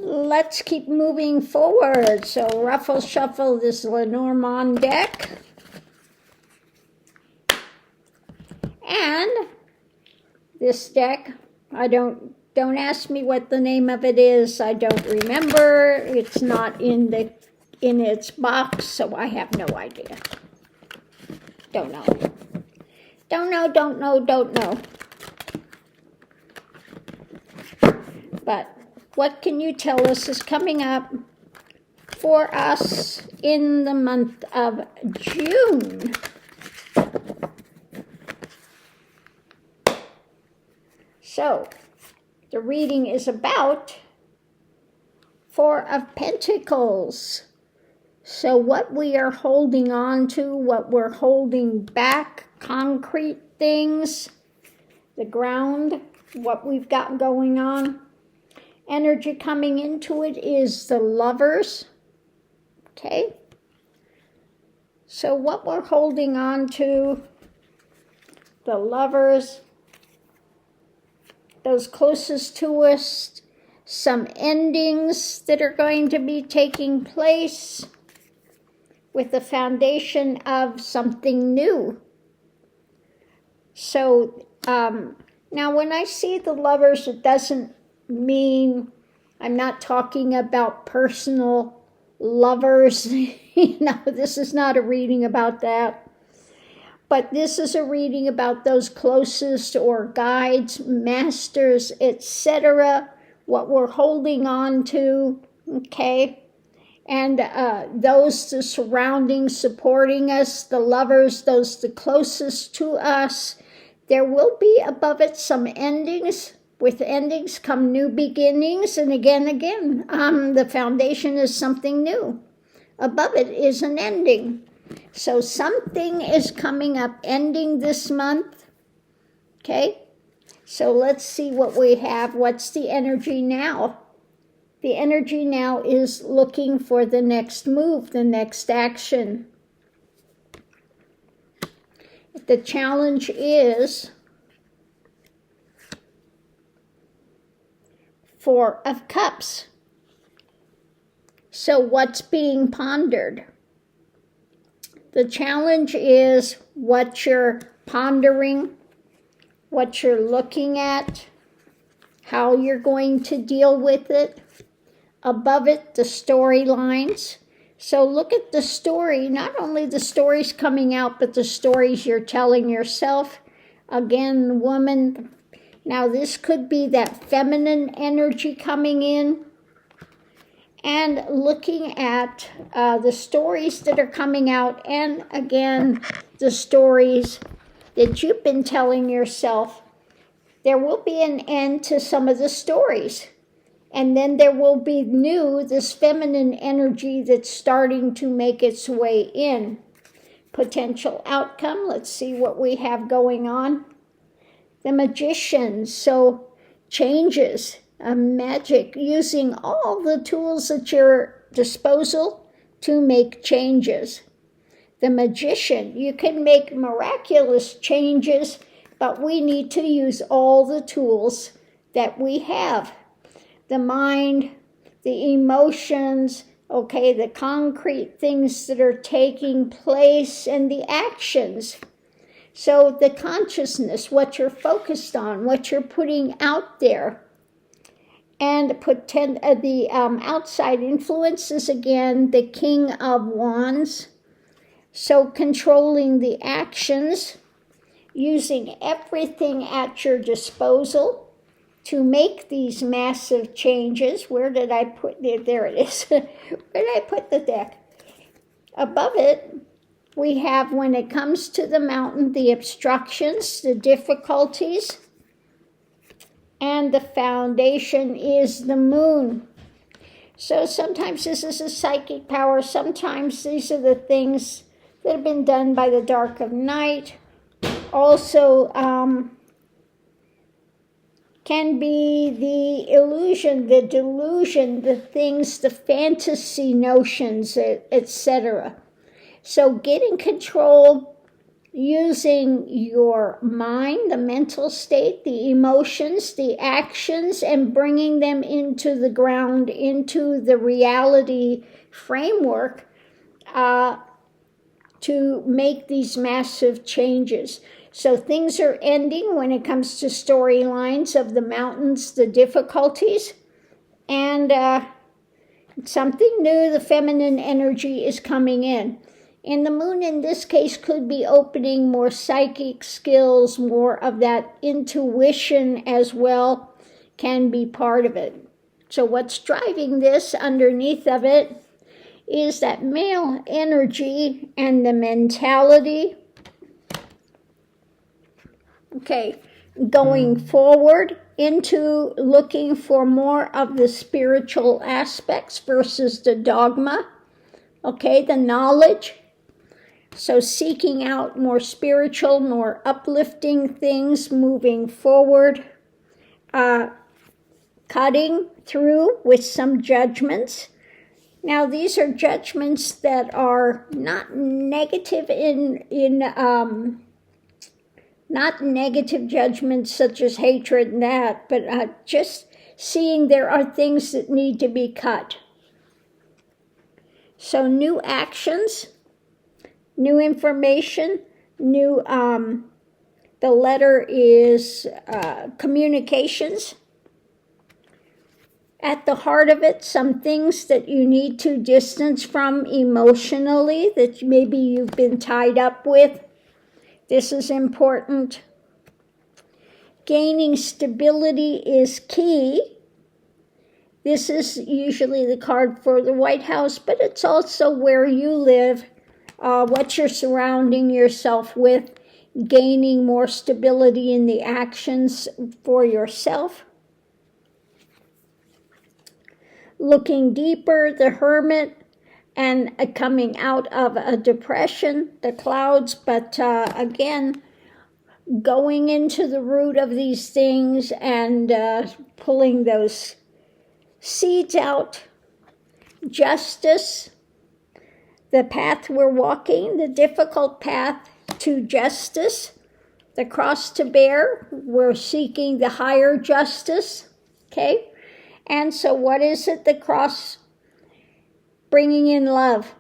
let's keep moving forward. So ruffle shuffle this Lenormand deck. And this deck, don't ask me what the name of it is. I don't remember. It's not in its box, so I have no idea. Don't know. Don't know. But what can you tell us is coming up for us in the month of June? So, the reading is about Four of Pentacles. So what we are holding on to, what we're holding back, concrete things, the ground, what we've got going on. Energy coming into it is the Lovers. Okay? So what we're holding on to, the Lovers, those closest to us, some endings that are going to be taking place with the foundation of something new. So now when I see the Lovers, it doesn't mean I'm not talking about personal lovers. This is not a reading about that. But this is a reading about those closest or guides, masters, etc., what we're holding on to, okay? And those the surrounding, supporting us, the Lovers, those the closest to us. There will be above it some endings. With endings come new beginnings, and again, the foundation is something new. Above it is an ending. So something is coming up, ending this month. Okay? So let's see what we have. What's the energy now? The energy now is looking for the next move, the next action. The challenge is Four of Cups. So what's being pondered? The challenge is what you're pondering, what you're looking at, how you're going to deal with it. Above it, the storylines. So look at the story, not only the stories coming out, but the stories you're telling yourself. Again, woman. Now this could be that feminine energy coming in. And looking at the stories that are coming out, and again, the stories that you've been telling yourself. There will be an end to some of the stories. And then there will be this feminine energy that's starting to make its way in. Potential outcome, let's see what we have going on. The Magician, so changes. Magic, using all the tools at your disposal to make changes. The Magician, you can make miraculous changes, but we need to use all the tools that we have. The mind, the emotions, okay, the concrete things that are taking place, and the actions. So the consciousness, what you're focused on, what you're putting out there. And the outside influences, again, the King of Wands. So controlling the actions, using everything at your disposal to make these massive changes. Where did I put it? There it is. Where did I put the deck? Above it, we have, when it comes to the mountain, the obstructions, the difficulties. And the foundation is the Moon. So sometimes this is a psychic power. Sometimes these are the things that have been done by the dark of night. Also can be the illusion, the delusion, the things, the fantasy notions, etc. So get in control. using your mind, the mental state, the emotions, the actions, and bringing them into the ground, into the reality framework to make these massive changes. So things are ending when it comes to storylines of the mountains, the difficulties, and something new, the feminine energy is coming in. And the moon in this case could be opening more psychic skills, more of that intuition as well can be part of it. So what's driving this underneath of it is that male energy and the mentality. Okay, going forward into looking for more of the spiritual aspects versus the dogma. Okay, the knowledge. So seeking out more spiritual, more uplifting things, moving forward, cutting through with some judgments. Now these are judgments that are not negative not negative judgments such as hatred and that, but just seeing there are things that need to be cut. So new actions, new information, new, the letter is communications. At the heart of it, some things that you need to distance from emotionally that maybe you've been tied up with. This is important. Gaining stability is key. This is usually the card for the White House, but it's also where you live, what you're surrounding yourself with, gaining more stability in the actions for yourself. Looking deeper, the Hermit, and coming out of a depression, the clouds, but again, going into the root of these things and pulling those seeds out. Justice, the path we're walking, the difficult path to justice, the cross to bear, we're seeking the higher justice, okay? And so what is it, the cross? Bringing in love,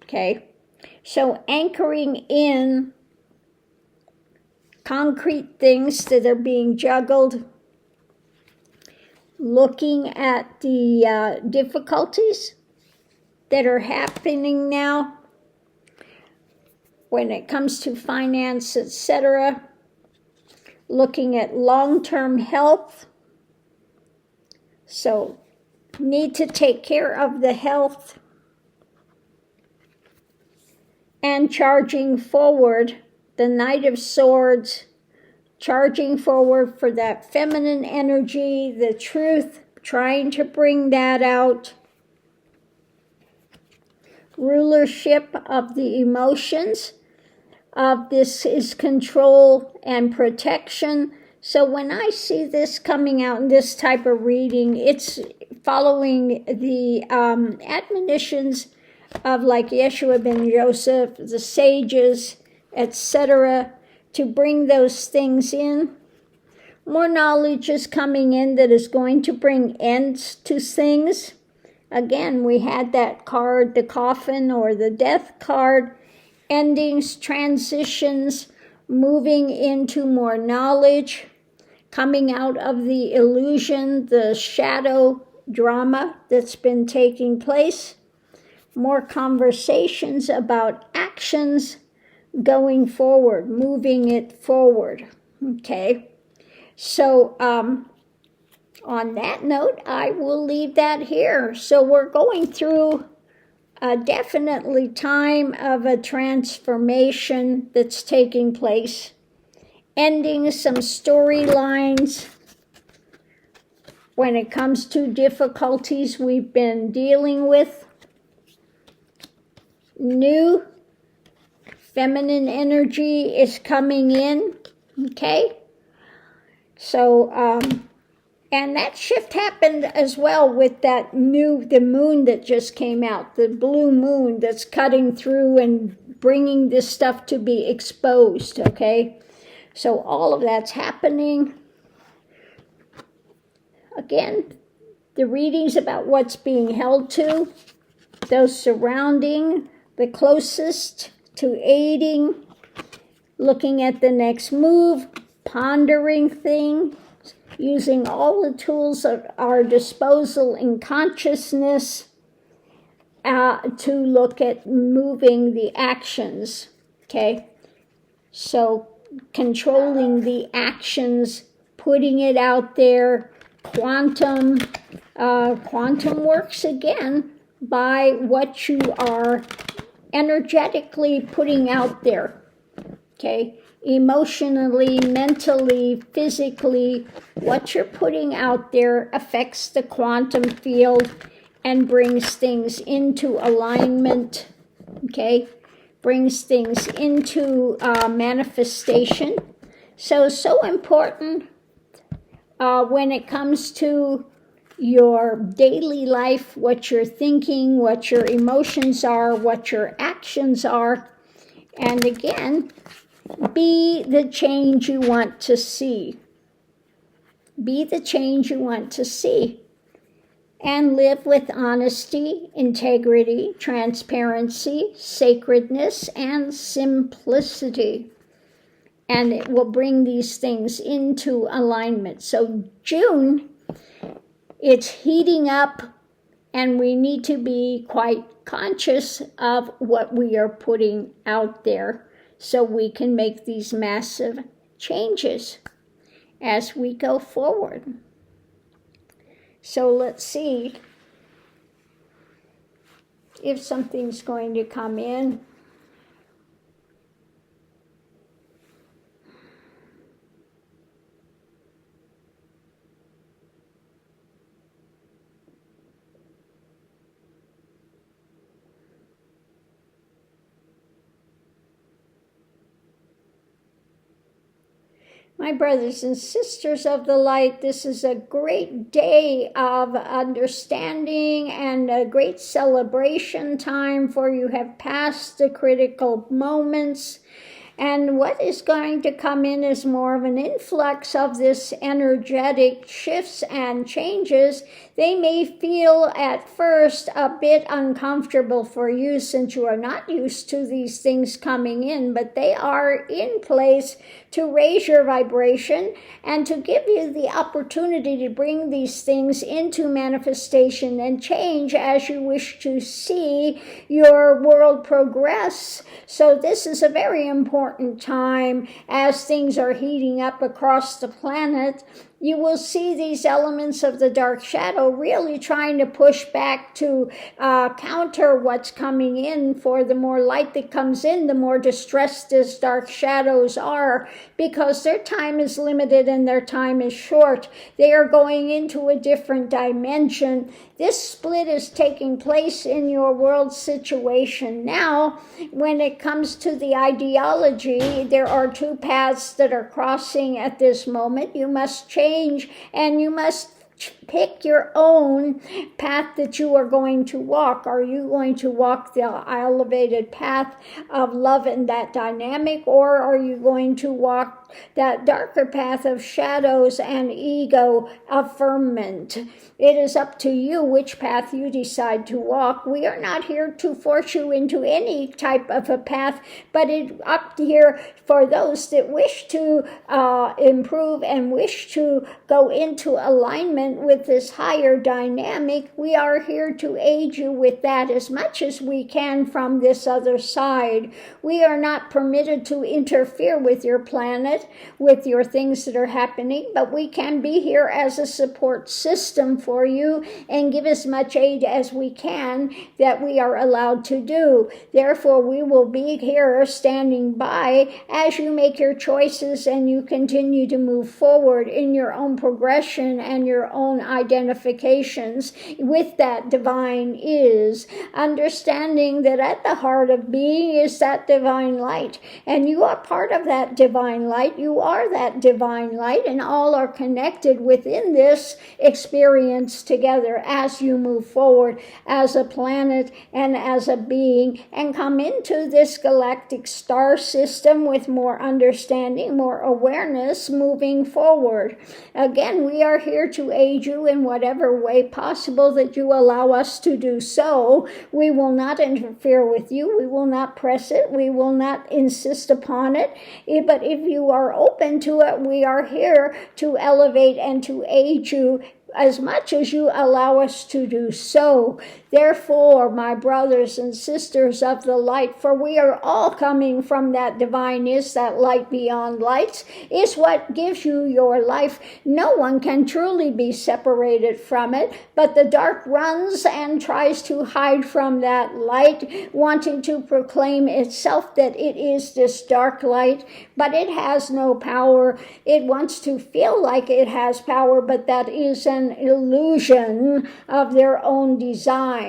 okay? So anchoring in concrete things that are being juggled, looking at the difficulties that are happening now when it comes to finance, etc., looking at long-term health. So need to take care of the health, and charging forward, the Knight of Swords, charging forward for that feminine energy, the truth, trying to bring that out. Rulership of the emotions, of this is control and protection. So when I see this coming out in this type of reading, it's following the admonitions of like Yeshua ben Joseph, the sages, etc., to bring those things in. More knowledge is coming in that is going to bring ends to things. Again, we had that card, the coffin or the death card, endings, transitions, moving into more knowledge, coming out of the illusion, the shadow drama that's been taking place, more conversations about actions going forward, moving it forward, okay? So on that note, I will leave that here. So we're going through definitely time of a transformation that's taking place, ending some storylines when it comes to difficulties we've been dealing with. New feminine energy is coming in, okay? So, and that shift happened as well with that the moon that just came out, the blue moon that's cutting through and bringing this stuff to be exposed, okay? So all of that's happening. Again, the readings about what's being held to, those surrounding, the closest to aiding, looking at the next move, pondering things, using all the tools at our disposal in consciousness to look at moving the actions, okay? So controlling the actions, putting it out there. Quantum works again by what you are energetically putting out there, okay? Emotionally, mentally, physically, what you're putting out there affects the quantum field and brings things into alignment, okay? Brings things into manifestation. So important when it comes to your daily life, what you're thinking, what your emotions are, what your actions are. And again, be the change you want to see. Be the change you want to see. And live with honesty, integrity, transparency, sacredness, and simplicity. And it will bring these things into alignment. So June, it's heating up, and we need to be quite conscious of what we are putting out there so we can make these massive changes as we go forward. So let's see if something's going to come in. My brothers and sisters of the light, this is a great day of understanding and a great celebration time, for you have passed the critical moments. And what is going to come in is more of an influx of this energetic shifts and changes. They may feel at first a bit uncomfortable for you since you are not used to these things coming in, but they are in place to raise your vibration and to give you the opportunity to bring these things into manifestation and change as you wish to see your world progress. So this is a very important time as things are heating up across the planet. You will see these elements of the dark shadow really trying to push back to counter what's coming in. For the more light that comes in, the more distressed these dark shadows are, because their time is limited and their time is short. They are going into a different dimension. This split is taking place in your world situation now. When it comes to the ideology, there are two paths that are crossing at this moment. You must change, and you must pick your own path that you are going to walk. Are you going to walk the elevated path of love and that dynamic, or are you going to walk that darker path of shadows and ego affirmment? It is up to you which path you decide to walk. We are not here to force you into any type of a path, but it's up here for those that wish to improve and wish to go into alignment with this higher dynamic. We are here to aid you with that as much as we can from this other side. We are not permitted to interfere with your planet, with your things that are happening, but we can be here as a support system for you and give as much aid as we can that we are allowed to do. Therefore, we will be here standing by as you make your choices and you continue to move forward in your own progression and your own identifications with that divine is, understanding that at the heart of being is that divine light, and you are part of that divine light. You are that divine light, and all are connected within this experience together as you move forward as a planet and as a being, and come into this galactic star system with more understanding, more awareness moving forward. Again, we are here to aid you in whatever way possible that you allow us to do so. We will not interfere with you. We will not press it. We will not insist upon it. But if you are open to it, we are here to elevate and to aid you as much as you allow us to do so. Therefore, my brothers and sisters of the light, for we are all coming from that divine is, that light beyond lights, is what gives you your life. No one can truly be separated from it, but the dark runs and tries to hide from that light, wanting to proclaim itself that it is this dark light, but it has no power. It wants to feel like it has power, but that is an illusion of their own design.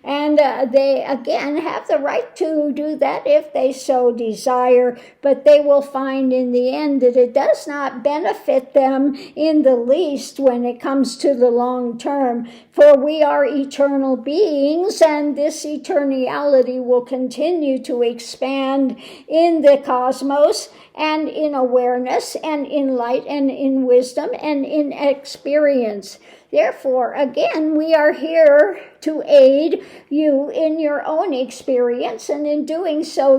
And they again have the right to do that if they so desire, but they will find in the end that it does not benefit them in the least when it comes to the long term. For we are eternal beings, and this eternality will continue to expand in the cosmos and in awareness and in light and in wisdom and in experience. Therefore, again, we are here to aid you in your own experience, and in doing so,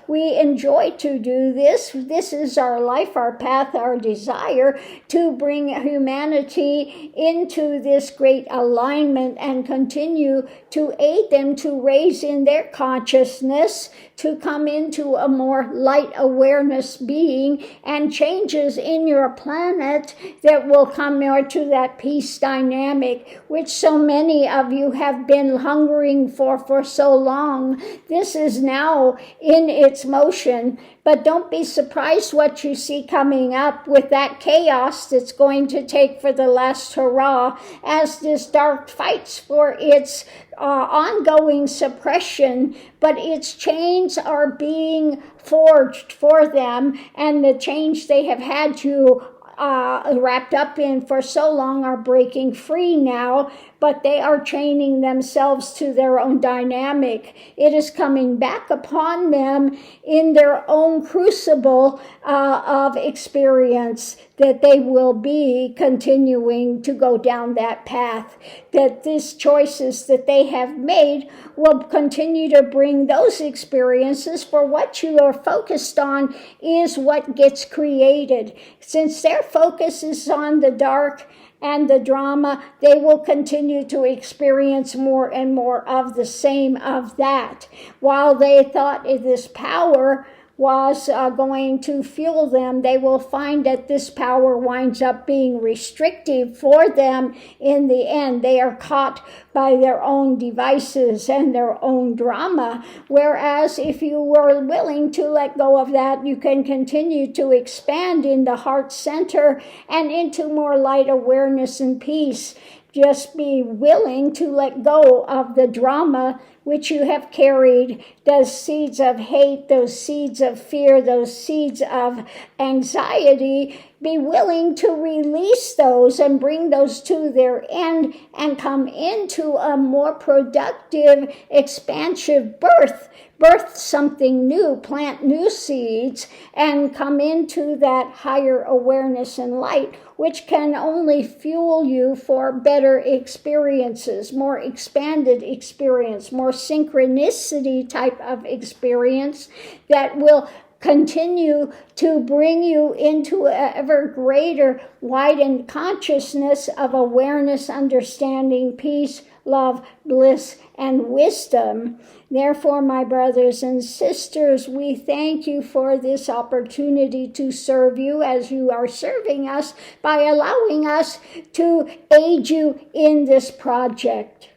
we enjoy to do this. This is our life, our path, our desire to bring humanity into this great alignment and continue to aid them to raise in their consciousness, to come into a more light awareness being, and changes in your planet that will come more to that peace dynamic, which so many of you have been hungering for so long. This is now in its motion, but don't be surprised what you see coming up with that chaos that's going to take for the last hurrah as this dark fights for its ongoing suppression, but its chains are being forged for them, and the change they have had to wrapped up in for so long are breaking free now, but they are chaining themselves to their own dynamic. It is coming back upon them in their own crucible of experience that they will be continuing to go down that path, that these choices that they have made will continue to bring those experiences, for what you are focused on is what gets created. Since their focus is on the dark and the drama, they will continue to experience more and more of the same of that. While they thought this power was going to fuel them, they will find that this power winds up being restrictive for them in the end. They are caught by their own devices and their own drama, whereas if you were willing to let go of that, you can continue to expand in the heart center and into more light awareness and peace. Just be willing to let go of the drama which you have carried, those seeds of hate, those seeds of fear, those seeds of anxiety. Be willing to release those and bring those to their end and come into a more productive, expansive birth. Birth something new, plant new seeds, and come into that higher awareness and light, which can only fuel you for better experiences, more expanded experience, more synchronicity type of experience that will continue to bring you into an ever greater widened consciousness of awareness, understanding, peace, love, bliss, and wisdom. Therefore, my brothers and sisters, we thank you for this opportunity to serve you as you are serving us by allowing us to aid you in this project.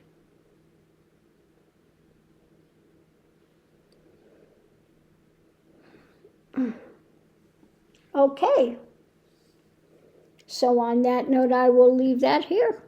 Okay. So on that note, I will leave that here.